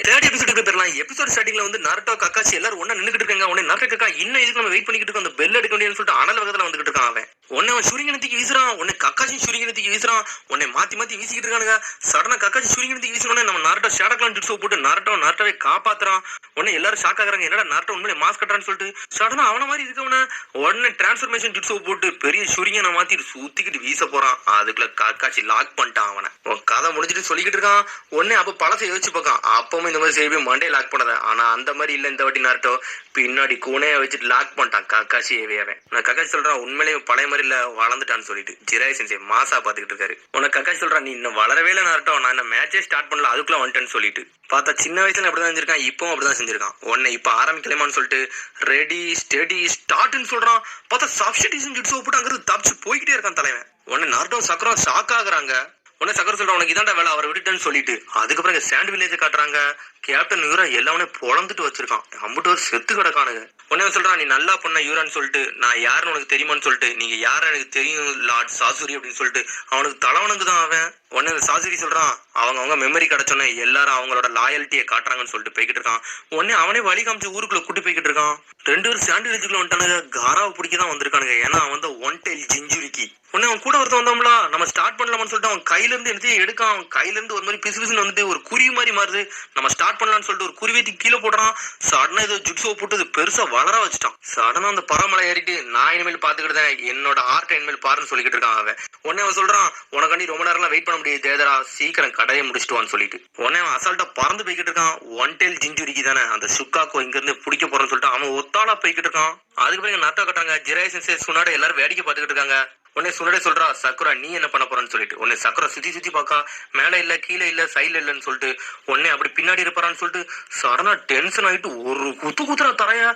Third எபிசோடுக்கு போயிடலாம். Episode ஸ்டார்டிங்ல வந்து நருட்டோ கக்காஷி எல்லாரும் ஒண்ணா நின்னுகிட்டு இருக்காங்க. உடனே நருட்டோ கக்கா இன்னும் இதுக்கு நம்ம வெயிட் பண்ணிக்கிட்டு இருக்கோம், அந்த பெல் எடுக்க முடியும்னு சொல்லிட்டு அனல் வேகத்துல வந்துகிட்டு இருக்கான் அவன். உடனே அவன் சுரிங்கனத்துக்கு வீசுறான், உடனே கக்காஷி சுரிங்கனத்துக்கு வீசுறான், உடனே மாத்தி மாத்தி வீசிக்கிட்டு இருக்கானுங்க. சடனா கக்காஷி சுரிங்கனத்துக்கு வீசினோடனே நம்ம நருட்டோ ஷேடோ கிளான் ஜுட்ஸோ போட்டு நருட்டோவை காப்பாத்துறான். உடனே எல்லாரும் ஷாக் ஆகுறாங்க, என்னடா நருட்டோ உண்மையிலே மாஸ்க் கட்டுறான்னு சொல்லிட்டு. சடனா அவன மாதிரி இருக்கவன உடனே டிரான்ஸ்ஃபர்மேஷன் ஜுட்ஸோ போட்டு பெரிய சுரிங்கனை மாத்தி சுத்திக்கிட்டு வீச போறான். அதுக்குள்ள கக்காஷி லாக் பண்ணிட்டான் அவனை. கதை முடிஞ்சிட்டு சொல்லிக்கிட்டு இருக்கான். உடனே அப்ப பழசை யோசிச்சு பார்க்கான், அப்பவும் இந்த மாதிரி செய்யவே மண்டே லாக் பண்ணத. ஆனா அந்த மாதிரி இல்ல இந்த வாட்டி நருட்டோ பின்னாடி கூனைய வச்சுட்டு லாக் பண்ணிட்டான் கக்காஷி ஏவியாவே. நான் கக்காஷி சொல்றான், உண்மையிலேயே பழைய மாதிரி இல்ல வளர்ந்துட்டான்னு சொல்லிட்டு. ஜிராய் சென்சே மாசா பாத்துக்கிட்டு இருக்காரு. உனக்கு கக்காஷி சொல்றான், நீ இன்னும் வளரவே இல்லை நருட்டோ, நான் இந்த மேட்சே ஸ்டார்ட் பண்ணல அதுக்குள்ள வந்துட்டேன்னு சொல்லிட்டு. பார்த்தா சின்ன வயசுல அப்படிதான் செஞ்சிருக்கான், இப்பவும் அப்படிதான் செஞ்சிருக்கான். உடனே இப்ப ஆரம்பிக்கலாமான்னு சொல்லிட்டு ரெடி ஸ்டெடி ஸ்டார்ட்னு சொல்றான். பார்த்தா சப்ஸ்டிடியூஷன் ஜுட்ஸோ போட்டு அங்கிருந்து தப்பிச்சு போய்கிட்டே இருக்கான் தலைவன். உடனே நருட்டோ சக்கரா ஷாக் ஆகுறாங்க. உடனே சக்கர சொல்றான், உனக்கு இதாண்டா வேலை, அவரை விட்டுட்டேன்னு சொல்லிட்டு. அதுக்கப்புறம் சாண்ட் வில்லேஜை காட்டுறாங்க. கேப்டன் யூரா எல்லாமே பொழந்துட்டு வச்சிருக்கான், அம்புட்டு ஒரு செத்து கிடக்கானுங்க. உடனே சொல்றான், நீ நல்லா பண்ண யூரான்னு சொல்லிட்டு, நான் யாருன்னு உனக்கு தெரியுமான்னு சொல்லிட்டு. நீங்க யாரு எனக்கு தெரியும் லார்ட் சாசுரி அப்படின்னு சொல்லிட்டு அவனுக்கு தலைவனுக்கு தான் அவன். உடனே சாசுரி சொல்றான், அவங்க மெமரி கிடைச்சோன்னே எல்லாரும் அவங்களோட லாயல்ட்டியை காட்டுறாங்கன்னு சொல்லிட்டு போய்கிட்டு இருக்கான். உடனே அவனே வழி காமிச்சு ஊருக்குள்ள கூட்டி போய்கிட்டு இருக்கான். ரெண்டு பேரும் சாண்ட் வில்லேஜுக்குள்ள வந்துட்டானுங்க. காராவை பிடிக்க தான் வந்திருக்கானுங்க, ஏன்னா அவன் தான் ஒன் டெயில் ஜிஞ்சுரிக்கி. உடனே அவன் கூட ஒருத்தன் வந்தோம்ல, நம்ம ஸ்டார்ட் பண்ணலாம்னு சொல்லிட்டு அவன் கையில இருந்து எடுத்து எடுக்கான். அவன் கையில இருந்து ஒரு மாதிரி பிசு பிசுன்னு வந்துட்டு ஒரு குருவி மாதிரி மாறுது. நம்ம ஸ்டார்ட் பண்ணலாம்னு சொல்லிட்டு ஒரு குருவியத்தி கீழே போடுறான். சடனா ஏதோ ஜுட்ஸோ போட்டு பெருசா வளர வச்சுட்டான். சடனா அந்த பரமலை ஏறிட்டு, நான் இனிமேல் பாத்துக்கிட்டு என்னோட ஆர்ட் இனிமேல் பாருன்னு சொல்லிக்கிட்டு இருக்கான் அவன். உடனே அவன் சொல்றான், உனக்காண்டி ரொம்ப நேரம் வெயிட் பண்ண முடியாது தேதரா, சீக்கிரம் கடையை முடிச்சுட்டுவான்னு சொல்லிட்டு. உடனே அவன் அசால்ட்டா பறந்து போய்கிட்டு இருக்கான். ஒன் டெயில் ஜிஞ்சுரிக்கு தானே அந்த சுக்காக்கோ இங்க இருந்து பிடிக்க போறேன்னு சொல்லிட்டு அவன் ஒத்தாளா போய்கிட்டு இருக்கான். அதுக்கு பிறகு நட்டோ கட்டாங்க. ஜிராய் சென்சே சுனாட எல்லாரும் வேடிக்கை பார்த்துக்கிட்டு இருக்காங்க. உடனே சுனடே சொல்றா, சக்குரா நீ என்ன பண்ண போறன்னு சொல்லிட்டு. உடனே சக்குரா சுத்தி பார்க்கா, மேல இல்ல கீழே இல்ல சைட்ல இல்லன்னு சொல்லிட்டு. உடனே அப்படி பின்னாடி இருப்பாரான்னு சொல்லிட்டு சடனா டென்ஷன் ஆயிட்டு ஒரு குத்துறா தரையா.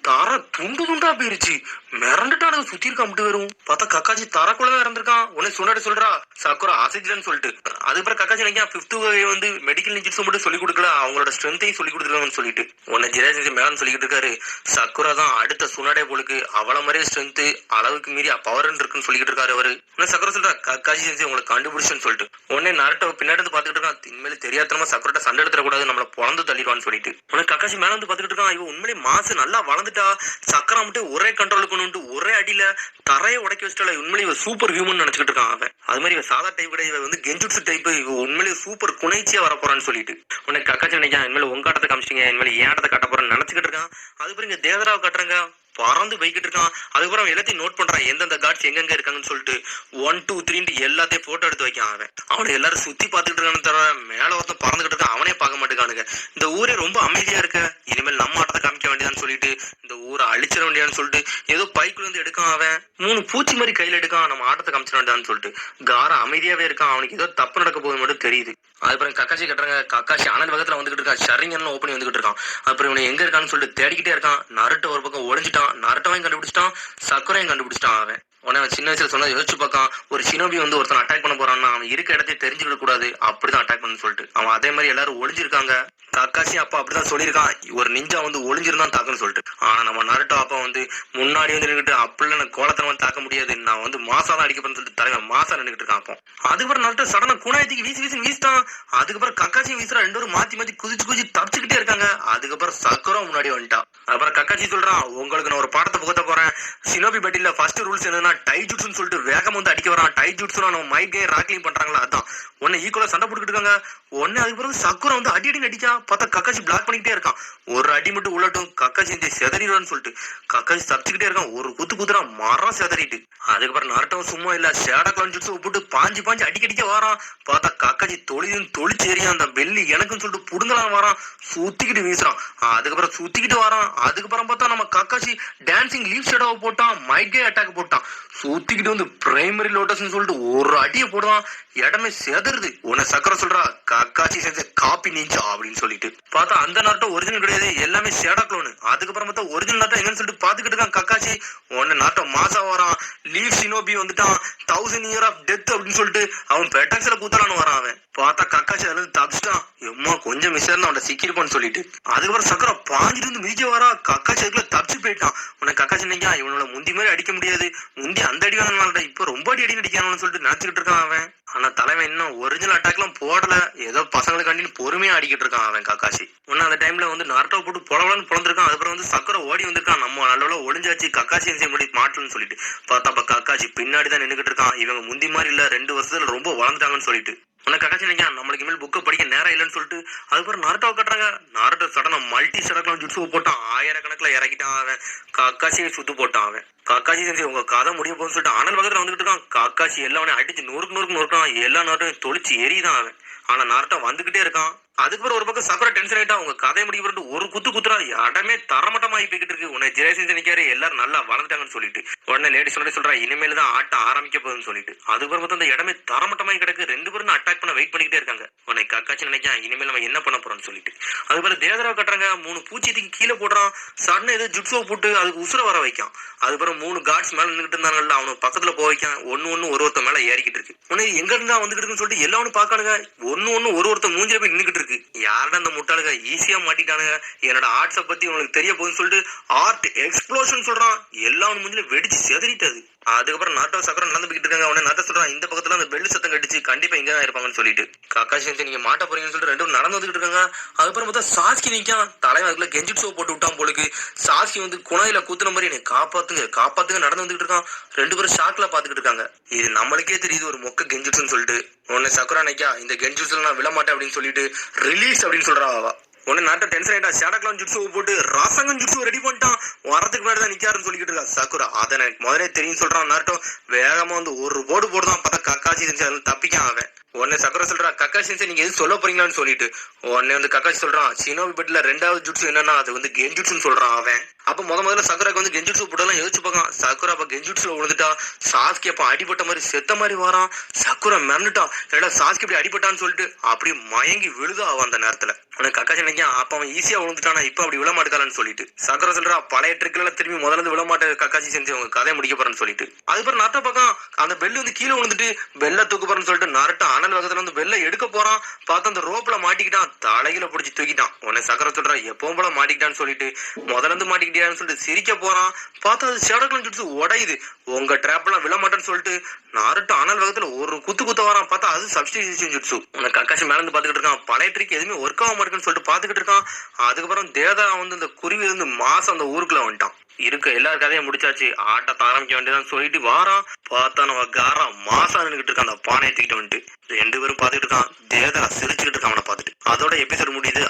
தர துண்டு துண்டா போயிருச்சு. மிரண்டுட்டானு சுத்தி இருக்க மட்டும் வரும். பார்த்தா கக்காச்சி தரக்குள்ளதான் இறந்திருக்கான். உடனே சுனடே சொல்றா, சக்குரா ஆசிஜன்னு சொல்லிட்டு. அதுக்கப்புறம் கக்காச்சி நினைக்கா ஃபிஃப்த் வந்து மெடிக்கல் நிஜிட்ஸ் மட்டும் சொல்லி கொடுக்கல, அவங்களோட ஸ்ட்ரென்த்தையும் சொல்லி கொடுத்துருக்காங்கன்னு சொல்லிட்டு. உடனே ஜிராய் சென்சே மேலன்னு சொல்லிக்கிட்டு இருக்காரு, சக்குரா தான் அடுத்த சுனடே போலுக்கு, அவள மாதிரியே ஸ்ட்ரென்த் அளவுக்கு மீறி பவர் இருக்குன்னு சொல்லி இருக்காரு அவரு. சக்கர சொல்றா, கக்காஷி சென்சே உங்களை கண்டுபிடிச்சுன்னு சொல்லிட்டு. உடனே நருட்டோ பின்னாடி வந்து பாத்துக்கிட்டு இருக்கான், இனிமேல் தெரியாதனமா சக்கரட்ட சண்டை எடுத்துட கூடாது, நம்மள பொழந்து தள்ளிடுவான்னு சொல்லிட்டு. உடனே கக்காஷி மேல வந்து பாத்துக்கிட்டு இருக்கான், இவன் உண்மையிலே மாசு நல்லா வளர்ந்துட்டா, சக்கரா மட்டும் ஒரே கண்ட்ரோல் கொண்டு ஒரே அடியில தரையை உடைக்க வச்சுட்டா, உண்மையிலே இவன் சூப்பர் ஹியூமன் நினைச்சுக்கிட்டு இருக்கான் அவன். அது மாதிரி இவன் சாதா டைப் கிடையாது, இவன் வந்து கெஞ்சுட்சு டைப், இவன் உண்மையிலே சூப்பர் குணைச்சியா வர போறான்னு சொல்லிட்டு. உடனே கக்காஷி நினைக்கான், இனிமேல் உங்க ஆட்டத்தை காமிச்சிங்க, இனிமேல் ஏன் ஆட்டத்தை கட்ட போறேன்னு நினைச்சுக்கிட்டு இருக்கான். அது பிறகு தேவராவை கட்டுறாங்க, பறந்து போய்கிட்டு இருக்கான். அதுக்கப்புறம் எல்லாத்தையும் நோட் பண்றான், எந்தெந்த காட்ஸ் எங்கெங்க இருக்காங்கன்னு சொல்லிட்டு 1 2 3 எல்லாத்தையும் போட்டோ எடுத்து வைக்கான் அவன். அவனை எல்லாரும் சுத்தி பாத்துக்கிட்டு இருக்கான்னு தவிர மேல ஒருத்தன் பறந்துகிட்டு இருக்கான், அவனே பார்க்க மாட்டேங்கானுங்க. இந்த ஊரே ரொம்ப அமைதியா இருக்க, இனிமேல் நம்ம ஆட்டத்தை காமிக்க வேண்டியதான்னு சொல்லிட்டு இந்த ஊரை அழிச்சிட வேண்டியான்னு சொல்லிட்டு ஏதோ பைக்குள்ள இருந்து எடுக்கான் அவன். 3 பூச்சி மாதிரி கையில எடுக்கான், நம்ம ஆட்டத்தை காமிச்சிட வேண்டியதான்னு சொல்லிட்டு. காரம் அமைதியாவே இருக்கான், அவனுக்கு ஏதோ தப்பு நடக்க போகுது மட்டும் தெரியுது. அதுக்கப்புறம் கக்காஷி கட்டுறாங்க. கக்காஷி அனல் வேகத்துல வந்துகிட்டு இருக்கான், ஷரிங்கன்னு ஓப்பனி வந்துகிட்டு இருக்கான். அப்புறம் இவனை எங்க இருக்கான்னு சொல்லிட்டு தேடிக்கிட்டே இருக்கான். நருட்டோ ஒரு பக்கம் ஒளிஞ்சிட்டான், நருட்டோவையும் கண்டுபிடிச்சிட்டான், சக்குரையும் கண்டுபிடிச்சிட்டான் அவன். உடனே அவன் சின்ன வயசுல சொன்னதை யோசிச்சு பார்க்கான், ஒரு ஷினோபி வந்து ஒருத்தன் அட்டாக் பண்ண போறான்னா அவன் இருக்க இடத்தையும் தெரிஞ்சுக்கிட கூடாது, அப்படிதான் அட்டாக் பண்ணு சொல்லிட்டு. அவன் அதே மாதிரி எல்லாரும் ஒளிஞ்சிருக்காங்க. கக்காஷி அப்பா அப்படிதான் சொல்லியிருக்கான், ஒரு நிஞ்சா வந்து ஒளிஞ்சிருந்தான் தாக்குன்னு சொல்லிட்டு. ஆனா நம்ம நருட்டோ அப்பா வந்து முன்னாடி வந்து நின்றுட்டு, அப்படிலாம் எனக்கு கோலத்தனை வந்து தாக்க முடியாது, நான் வந்து மாசா தான் அடிக்கப்படுன்னு சொல்லிட்டு தலைவன் மாசா நின்றுட்டு இருக்கான். அப்போ அதுக்கப்புறம் நருட்டோ சடனா குணாயத்துக்கு வீசிட்டான். அதுக்கப்புறம் கக்காச்சியும் வீசுறா, ரெண்டு பேரும் மாத்தி குதிச்சு தப்பிச்சுக்கிட்டே இருக்காங்க. அதுக்கப்புறம் சக்கரம் முன்னாடி வந்துட்டான். அப்புறம் கக்காச்சி சொல்றான், உங்களுக்கு நான் ஒரு பாடத்தை புகத்த போறேன். ஷினோபி பேட்டில ஃபர்ஸ்ட் ரூல்ஸ் என்னன்னா டைஜுட்ஸ்னு சொல்லிட்டு வேகம் வந்து அடிக்க வரான். டைஜுட்ஸ்னா நம்ம மைக்கே ராக்லிங் பண்றாங்களா, அதான். உடனே ஈக்குவலா சண்டை போட்டுக்கிட்டு இருக்காங்க. உடனே அதுக்கு பிறகு சக்குரா வந்து அடி அடிச்சா, பார்த்தா கக்காச்சி பிளாக் பண்ணிக்கிட்டே இருக்கான். ஒரு அடி மட்டும் உள்ளட்டும், கக்காச்சி செதறிடுவான்னு சொல்லிட்டு கக்காச்சி தப்பிச்சுக்கிட்டே இருக்கான். ஒரு குத்துறான், மரம் செதறிட்டு. அதுக்கப்புறம் நருட்டோ சும்மா இல்ல, ஷேடோ கிளான் ஜுட்ஸு போட்டு பாஞ்சு அடிக்க வரான். பார்த்தா கக்காச்சி தொழிச்சேரியா, அந்த வெள்ளி எனக்குன்னு சொல்லிட்டு புடுங்கலாம் வரான், சுத்திக்கிட்டு வீசுறான். அதுக்கப்புறம் சுத்திக்கிட்டு வரான். அதுக்கப்புறம் பார்த்தா நம்ம கக்காச்சி டான்சிங் லீவ் ஷேடோவை போட்டான், மைக்கே அட்டாக் போட்டான். சுத்திக்கிட்டு வந்து பிரைமரி லோட்டஸ்ன்னு சொல்லிட்டு ஒரு அடியை போடுவான், இடமே செதறுது. உன்னை சக்கரை சொல்றா, கக்காச்சி செஞ்ச காப்பி நீஞ்சா அப்படின்னு சொல்லிட்டு. பார்த்தா அந்த நாட்டம் ஒரிஜினல் கிடையாது, எல்லாமே ஷேடோ க்ளோனு. அதுக்கப்புறம் பார்த்தா ஒரிஜினல் நாட்டம் எங்கன்னு சொல்லிட்டு பாத்துக்கிட்டு இருக்கான் கக்காச்சி. உன்னை நாட்டம் மாசா வரான், லீவ் ஷினோபி வந்துட்டான், 1000 year of death அப்படின்னு சொல்லிட்டு அவன் பெட்டாக்ஸ்ல கூத்தலான்னு வரான் அவன். பார்த்தா கக்காச்சி அதுல இருந்து தப்பிச்சிட்டான். எம்மா கொஞ்சம் மிஸ் இருந்தா அவன் சிக்கிருப்பான்னு சொல்லிட்டு. அதுக்கப்புறம் சக்கரை பாஞ்சிட்டு வந்து மிதிக்க வரா, கக்காச்சி அதுக்குள்ள தப்பிச்சு போயிட்டான். உன்னை கக்காச்சி நினைக்கா, இவனோட முந்தி மாதிரி அடிக்க முடியாது, முந்தி அந்த அடி வாங்கினால இப்ப ரொம்ப அடி அடிக்கிறான்னு சொல்லிட்டு நினைச்சுக்கிட்டு இருக்கான் அவன். ஆனா ஆனா தலைவன் இன்னும் ஒரிஜினல் அட்டாக்லாம் போடல, ஏதோ பசங்களுக்காண்டி பொறுமையா அடிக்கிட்டு இருக்கான் அவன் கக்காசி. ஒன்னு அந்த டைம்ல வந்து நருட்டோ போட்டு பொலவலன்னு பொழந்திருக்கான். அதுக்கப்புறம் வந்து சக்கரை ஓடி வந்திருக்கான், நம்ம நல்ல ஒளிஞ்சாச்சு கக்காசி சென்சை முடி மாட்டலன்னு சொல்லிட்டு. பார்த்தா அப்ப கக்காசி பின்னாடி தான் நின்னுகிட்டு இருக்கான். இவங்க முந்தி மாதிரி இல்ல, 2 வருஷத்துல ரொம்ப வளர்ந்துட்டாங்கன்னு சொல்லிட்டு. உன்னை கக்காசி நினைக்கான் நம்மளுக்கு மேல் புக்கை படிக்க நேரம் இல்லைன்னு சொல்லிட்டு அதுக்கப்புறம் நருட்டோ கட்டுறாங்க. நருட்டோ சடனா மல்டி சடக்கலாம் ஜுட்ஸுவை போட்டான், 1000 கணக்குல இறக்கிட்டான் அவன். கக்காசியை சுத்து போட்டான் அவன். கக்காசி செஞ்சு உங்க கதை முடிய போகுதுன்னு சொல்லிட்டு அனல் பக்கத்துல வந்துகிட்டு இருக்கான். கக்காசி எல்லாமே அடிச்சு நொறுக்கு நொறுக்கான், எல்லா நாட்டையும் தொளிச்சு எரிதான் அவன். ஆனா நார்ட்டோ வந்துகிட்டே இருக்கான். அதுக்கப்புறம் ஒரு பக்கம் சக்கரை டென்ஷன் ஆயிட்டா, உங்க கதை முடிக்க ஒரு குத்து குத்துறா, இடமே தரமட்டமாயி போய்கிட்டு இருக்கு. உன்னை ஜெயசிங் நிக்காரு, எல்லாரும் நல்லா வளர்ந்துட்டாங்கன்னு சொல்லிட்டு உடனே லேடி சொல்றா இனிமேல் தான் ஆட்டம் ஆரம்பிக்க போகுதுன்னு சொல்லிட்டு. அதுக்கப்புறம் பார்த்தா அந்த இடமே தரமட்டமாயி கிடக்கு. 2 பேரும் அட்டாக் பண்ண வெயிட் பண்ணிக்கிட்டே இருக்காங்க. உன்னை கக்காச்சு நினைக்கான் இனிமேல் நம்ம என்ன பண்ண போறோம்னு சொல்லிட்டு. அதுக்கப்புறம் தேதரா கட்டுறாங்க. 3 பூச்சியத்துக்கு கீழே போடுறான். சடனா ஏதோ ஜுட்ஸோ போட்டு அதுக்கு உசுர வர வைக்கான். அதுக்கப்புறம் 3 கார்ட்ஸ் மேல நின்றுட்டு இருந்தாங்கல்ல, அவனுக்கு பக்கத்துல போக வைக்கான். ஒன்னு ஒருத்த மேல ஏறிக்கிட்டு இருக்கு. உன்னை எங்க இருந்தா வந்துகிட்டு சொல்லிட்டு எல்லாரும் பாக்கானுங்க. ஒன்னு ஒருத்த மூஞ்சில போய் நின்றுகிட்டு இருக்கு. யாருன்னா அந்த முட்டாளுங்க ஈஸியா மாட்டிட்டானுங்க. என்னோட ஆர்ட்ஸ பத்தி உங்களுக்கு தெரிய போகுதுன்னு சொல்லிட்டு ஆர்ட் எக்ஸ்ப்ளோஷன் சொல்றான். எல்லாரும் மூஞ்சில வெடிச்சு செதறிட்டது. அதுக்கப்புறம் நாட்டோ சக்கரம் நடந்து போயிட்டு இருக்காங்க. அவனை நாட்ட சொல்றான் இந்த பக்கத்துல அந்த பெல்லு சத்தம் கடிச்சு கண்டிப்பா இங்க தான் இருப்பாங்கன்னு சொல்லிட்டு. கக்காசி நீங்க மாட்ட போறீங்கன்னு சொல்லிட்டு 2 பேரும் நடந்து வந்துட்டு இருக்காங்க. அதுக்கப்புறம் பார்த்தா சாஸ்கி நிக்கான். தலைவன் அதுக்குள்ள கெஞ்சிட்ஸோ போட்டு விட்டான் போலுக்கு. சாஸ்கி வந்து குணாயில குத்துன மாதிரி என்னை காப்பாத்துங்க நடந்து வந்துட்டு இருக்கான். 2 பேரும் ஷாக்ல பாத்துக்கிட்டு இருக்காங்க. இது நம்மளுக்கே தெரியுது ஒரு மொக்க கெஞ்சிட்ஸ்னு சொல்லிட்டு. உன்னை சக்கரா நிக்கா இந்த கெஞ்சிட்ஸ்ல நான் விழமாட்டேன் அப்படின்னு சொல்லிட்டு ரிலீஸ் அப்படின்னு சொல்றா அவ. உடனே நாட்டை டென்ஷன் ஆயிட்டா. ஷேடக்லாம் ஜுட்ஸு போட்டு ராசங்கன் ஜுட்ஸு ரெடி பண்ணிட்டான். வரதுக்கு முன்னாடி தான் நிக்காருன்னு சொல்லிக்கிட்டு இருக்கா சக்குரா. அதை எனக்கு முதலே தெரியும் சொல்றான். நாட்டோ வேகமா வந்து ஒரு போடு போடுதான். பார்த்தா கக்காசி செஞ்சு தப்பிக்கான் அவன். உடனே சக்கரை சொல்றா கக்காசி செஞ்சு நீங்க எது சொல்ல போறீங்களான்னு சொல்லிட்டு. உடனே வந்து கக்காசி சொல்றான் சினோபி பெட்ல 2வது ஜுட்ஸு என்னன்னா அது வந்து கெஞ்சுட்ஸுன்னு சொல்றான் அவன். அப்ப முதல்ல சக்கராக்கு வந்து கெஞ்சுட்ஸு போட்டெல்லாம் யோசிச்சு பார்க்கலாம். சக்குரா அப்ப கெஞ்சுட்ஸுல விழுந்துட்டா. சாஸ்கி அப்ப அடிபட்ட மாதிரி செத்த மாதிரி வரான். சக்குரா மிரண்டுட்டான். ஏடா சாஸ்கி இப்படி அடிபட்டான்னு சொல்லிட்டு அப்படியே மயங்கி விழுதா அவன் அந்த நேரத்துல. உனக்கு கக்காசி நினைக்கான் அப்ப அவன் ஈஸியா விழுந்துட்டானா இப்ப அப்படி விழ மாட்டேக்கான்னு சொல்லிட்டு. சக்கரை சொல்றா பழைய ட்ரிக்ல திரும்பி முதல்ல விழ மாட்டேன் கக்காசி செஞ்சு அவங்க கதையை முடிக்க போறேன்னு சொல்லிட்டு. அதுக்கப்புறம் நாட்ட பக்கம் அந்த பெல்லு வந்து கீழே விழுந்துட்டு பெல்ல தூக்க போறேன்னு சொல்லிட்டு நார்ட்டோ அனல் வேகத்துல வந்து பெல்ல எடுக்க போறான். பார்த்தா அந்த ரோப்ல மாட்டிக்கிட்டான். தலையில பிடிச்சி தூக்கிட்டான். உடனே சக்கரை சொல்றா எப்பவும் போல மாட்டிக்கிட்டான்னு சொல்லிட்டு முதல்ல இருந்து மாட்டிக்கிட்டியான்னு சொல்லிட்டு சிரிக்க போறான். பார்த்தா அது ஷேடோக்லாம் ஜுட்ஸு உடையுது. உங்க ட்ராப் எல்லாம் விழ மாட்டேன்னு சொல்லிட்டு நார்ட்டோ அனல் வேகத்துல ஒரு குத்த வரான். பார்த்தா அது சப்ஸ்டிடியூஷன் ஜுட்ஸு. உனக்கு கக்காசி மேல இருந்து பாத்துக்கிட்டு இருக்கான். பழைய ட்ரிக் எதுவுமே ஒர்க் ஆக மாட்டேன்னு சொல்லிட்டு பாத்துக்கிட்டு இருக்கான். அதுக்கப்புறம் தேதா வந்து இந்த குருவி இருந்து மாசம் அந்த ஊருக்குள்ள வந்துட்டான். இருக்க எல்லாரும் கதையும் முடிச்சாச்சு, ஆட்டத்தை ஆரம்பிக்க வேண்டியதான் சொல்லிட்டு வாரான். பார்த்தா நம்ம காரா மாசம் நின்றுகிட்டு இருக்கான். அந்த பானை தூக்கிட்டு வந்துட்டு 2 பேரும் பாத்துக்கிட்டு இருக்கான். தேதா சிரிச்சுக்கிட்டு இருக்கான் அவனை பார்த்துட்டு. அதோட எபிசோட் முடியுது.